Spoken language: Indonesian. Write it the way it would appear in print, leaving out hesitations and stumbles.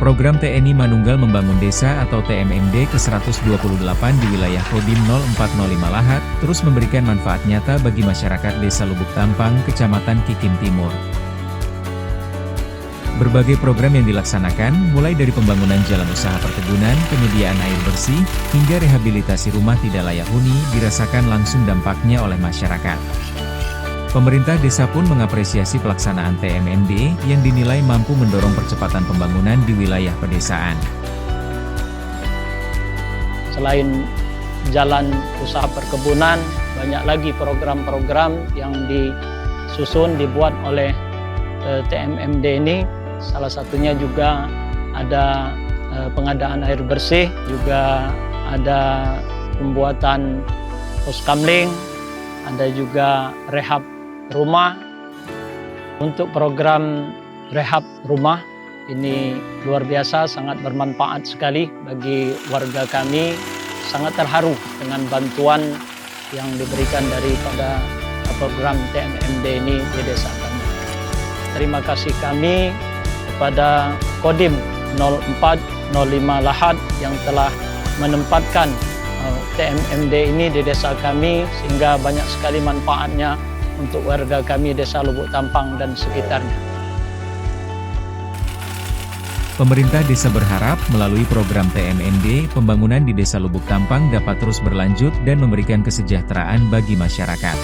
Program TNI Manunggal Membangun Desa atau TMMD ke-128 di wilayah Kodim 0405 Lahat, terus memberikan manfaat nyata bagi masyarakat Desa Lubuk Tampang, Kecamatan Kikim Timur. Berbagai program yang dilaksanakan, mulai dari pembangunan jalan usaha perkebunan, penyediaan air bersih, hingga rehabilitasi rumah tidak layak huni, dirasakan langsung dampaknya oleh masyarakat. Pemerintah desa pun mengapresiasi pelaksanaan TMMD yang dinilai mampu mendorong percepatan pembangunan di wilayah pedesaan. Selain jalan usaha perkebunan, banyak lagi program-program yang disusun, dibuat oleh TMMD ini. Salah satunya juga ada pengadaan air bersih, juga ada pembuatan poskamling, ada juga rehab rumah. Untuk program rehab rumah ini luar biasa, sangat bermanfaat sekali bagi warga kami. Sangat terharu dengan bantuan yang diberikan daripada program TMMD ini di desa kami. Terima kasih kami kepada Kodim 0405 Lahat yang telah menempatkan TMMD ini di desa kami, sehingga banyak sekali manfaatnya untuk warga kami Desa Lubuk Tampang dan sekitarnya. Pemerintah desa berharap melalui program TMMD, pembangunan di Desa Lubuk Tampang dapat terus berlanjut dan memberikan kesejahteraan bagi masyarakat.